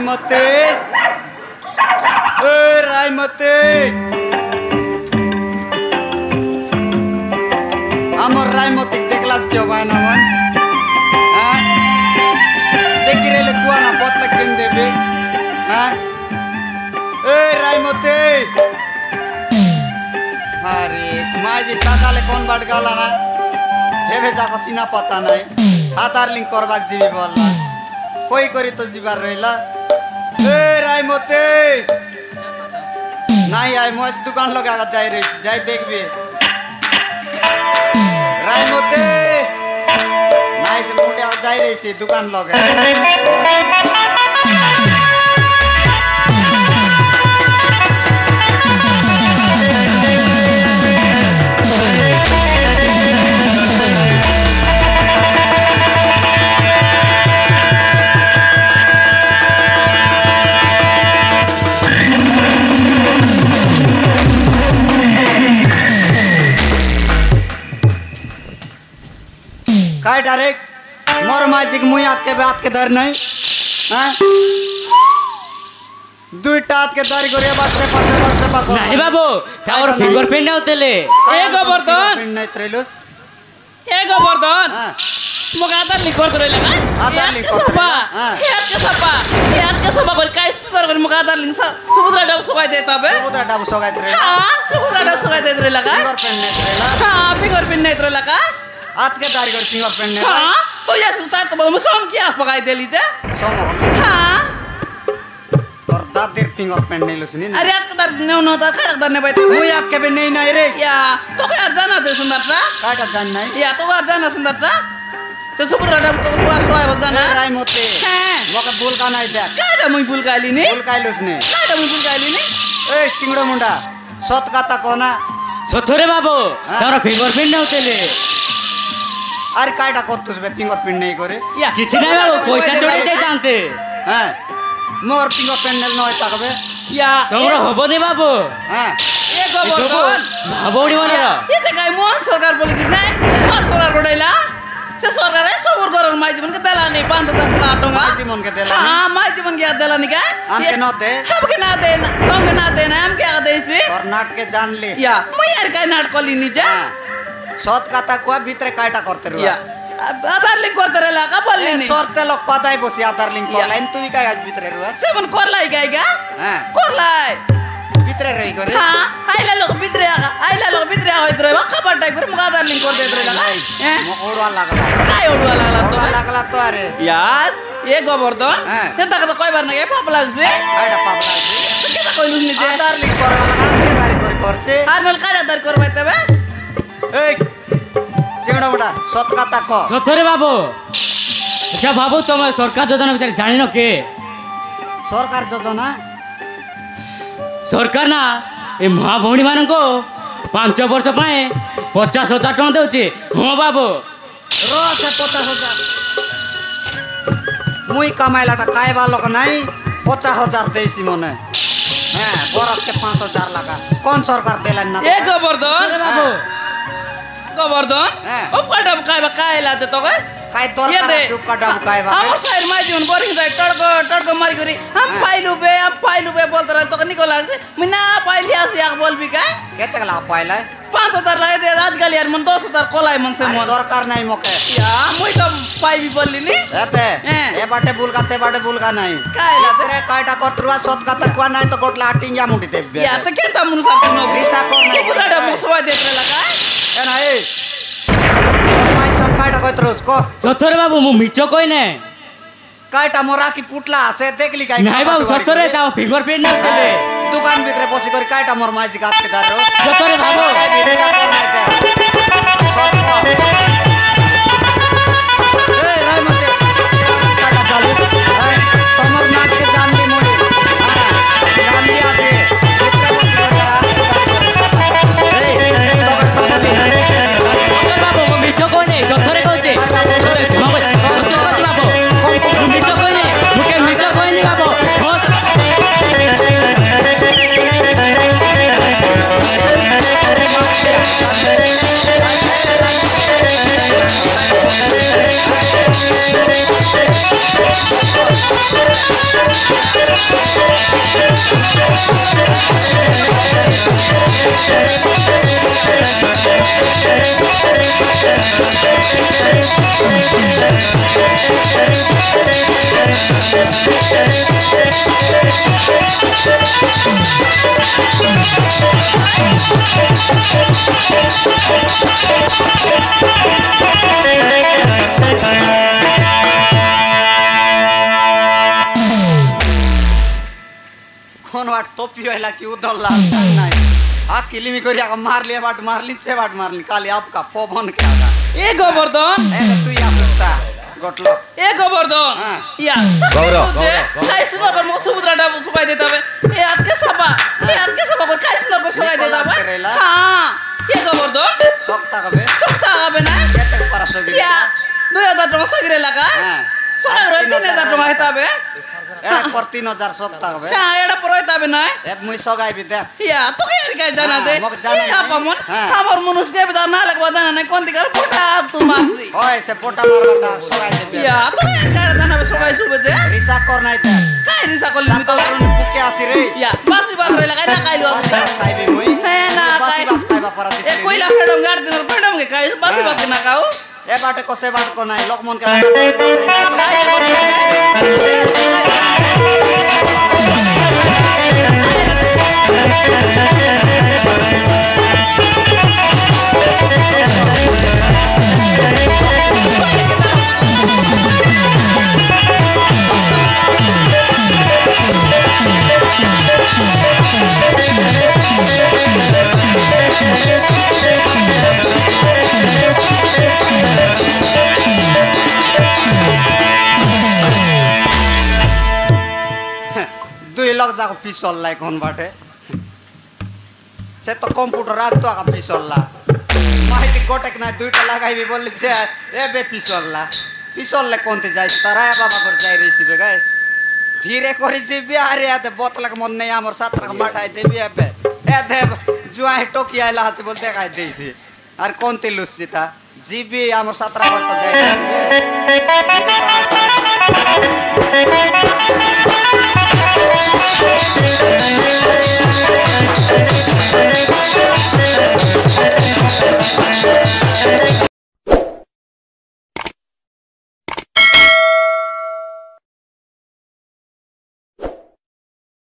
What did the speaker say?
রাইমতে এ রাইমতে আমার রাইমতে দেখলাস কি হবে না মন হ্যাঁ দেখি রেলে কুয়া না বতলা কেন দেবে হ্যাঁ এ রাইমতে আরে মাঝে সকালে কোন বাট গলা না হেবে যাক সিনা পতা নাই আধার লিঙ্ক করবাক জিবি বললা কই করি তো জিবার রইলা এ রাইমতে নাই আই মোস দোকান লগা যাই রইছি যাই দেখবি রাইমতে নাই সে মোটে যাই রইছি দোকান লগা काय डायरेक्ट मोर माजिक मुई आपके बात के दर नहीं हैं दुईटा हाथ के दरी करे बात से पास नहीं बाबू तावर फिंगरप्रिंट होतेले ए गोवर्धन फिंगरप्रिंट नहीं त्रेलोस ए गोवर्धन मग आधार लिंक करतो रे लगा आधार लिंक करतो यात के सपा बर काय सुधार कर मग आधार लिंक समुद्र डाब सोगाय देता बे समुद्र डाब सोगाय रे हां समुद्र डाब सोगाय देत रे लगा फिंगरप्रिंट नहीं त्रेला हां फिंगरप्रिंट नहीं रे लगा हाथ के दारी कर फिंगरप्रिंट नहीं हां तो या सुता तो मुसम क्या पकाय देली जे सोम हो हां तोर दादीर फिंगरप्रिंट नहीं लसनी अरे यात के दार ने न ता खरक दार ने बाय मुई आपके भी नहीं रे या तो यार जाना दे सुंदरता काटा जान नहीं या तो यार जाना सुंदरता से समुद्र डाब तो सोया जाना राइमते हां वका बोल का नहीं दे काटा मुई भूल काली ने बोल काई लसने काटा मुई भूल काली ने ए सिंगड़ो मुंडा सत काता कोना सथरे बाबू तावर फिंगरप्रिंट होतेले अरे काटा करतुस बे फिंगरप्रिंट नहीं करे या किसी नहीं बाबू पैसा चढ़े दे जानते हैं मोर फिंगरप्रिंट नहीं ताकबे या तोमरा होबो ने बाबू हैं ए गोवर्धन भाबोडी वाला ये ते काय मोहन सरकार बोली कि नाही मोहन सरकार गोडायला से सरकार है सबूर गरल माई जीवन के देला नहीं 5000 का आटोंगा माई जीवन के देला हां माई जीवन के देला नहीं का हम के न दे हम के ना दे हम के ना दे ना हम के आ दे से कर्नाटक के जान ले या मैं यार काय नाटक ली नी जा सत काता को भीतर काटा करते रहो या आधार लिंक करते रे लगा बोलली नहीं सरते लोग पताई बसी आधार लिंक कर लाइन तू भी काय आज भीतर रहो सेवन कर लाई गायगा हां कर लाई भीतर रही करे हां आइला लोग भीतर आ होइत रे बक्का पटाई कर मुगा आधार लिंक कर देत रे लगा हैं ओड़वा लागला काय ओडवा लागला तो अरे यास ये गोवर्धन ते तक तो कोई बार नहीं पाप लागसे काटा पाप लागसे के त कोई नहीं जे आधार लिंक कर वाला के दारी कर करसे हारमल काटा दर करबाय तबे ए चिंगड़ा बड़ा सत काता को सथरे बाबू अच्छा बाबू तुम सरकार योजना विषय जानि न के सरकार योजना सरकार ना ए महा भौणी मान को 5 वर्ष पाए 50,000 टका देउची हां बाबू रो से 50,000 मुई कमाइलाटा काय बालो को नहीं 50,000 देसी मने हैं बरस के 5,000 लगा कौन सरकार देला ना ए गोवर्धन बाबू गोवर्धन अब काटा काय लाजे तो काय दरकार है सुप काटा काय बा हमर शहर में जीवन बोरिंग जाय टड़को मारी करी हम पाइलु बे बोलत रहे तो निको लागसे मिना पाइली आसी आक बोल भी काय केते ला पाइला 5,000 लागे दे आजकल यार मन 10,000 कोलाई मन से मन दरकार नहीं मोके या मुई तो पाइ भी बोलली नी एते ए बाटे बुलका से बाटे बुलका नहीं काय ला तेरे काटा कतरुआ सत काता को नहीं तो गोटला हटिंगा मुंडी देबे या तो केता मुन सा नो रिसा को नहीं बुलाडा मुसवा देत रे लगा ए ना ए माई चमकाटा कतरुस को सथरे बाबू मु मिचो कोई ने काटा मोरा की पुटला से देखली काय नहीं बाबू सथरे ता फिंगरप्रिंट न होतेले दुकान भीतर बसी कर काटा मोर माजी काट के दार रोज सथरे बाबू काय भी रिसा कर नहीं दे सब को ए राय मते काटा चालू ए तमर नाट के जान ली मोड़ी हां जान ली आज भीतर बसी कर सथरे बाबू मु मिचो कोई ने सथरे कहचे सथरे कहचे बाबू मु मिचो कोई ने मुके मिचो कोई ने बाबू हां कोण वाट तोपी व्हायला की उदलला नाही हा किलिमी करी आका मारली वाट मारली से वाट मारली काली आपका पवन क्या का ए गोवर्धन ए तू या सुस्ता गोटलो ए गोवर्धन हाँ। या काय सुंदर कर मो सुभद्राटा सुकाय देता बे ए आज के सभा कर काय सुंदर कर सुकाय देता बे करेला? हां ए गोवर्धन सोक्ता का बे सुखता आबे ना केते परसोगी या 2000 टका सगिरे लागा हां सोना रो 3000 टका हेता बे एड़ा पर 3000 सोक्ता का बे का एडा परयता बे ना ए मुई सगाई भी दे या तो के काय जाना दे मग जाना ए आपमन हाँ। हमर मनुष्य के बता ना लगवा जाना नहीं कोन दिकर पोटा तू मारसी ओए से पोटा मारबटा सगाई दे या तो के काय जाना बे सगाई सुबे जे रिसा कर नाही दे काय रिसा कोली मी तो सातवरून बुके आसी रे या बासी बात रे लगा ना काइलो खाई भी मुई है ना बासी काय बात खाइबा पर ए कोइला फेडम गाड़ दिन फेडम के काय बासी बात ना काऊ ए बाटे को से बात को नाही लोकमन के लगा काय दुई लग जाको पिसल लाई कोन बाटे से तो कंप्यूटर राख तो आका पिसलला माइसी गोटेक ना दुईटा लगाई भी बोलली से ए बे पिसलले कोनते जाई तराया बाबा कर जाई रे सिबे गए धीरे करी जिबे आरे आते बोतलक मन नहीं हमर सात्रक माटाई देबी एबे ए देव जुआई टोकी आइला हसे बोलते काई देसी आर कोनते लुसिता जिबी हमर सात्रा पर त जाई सिबे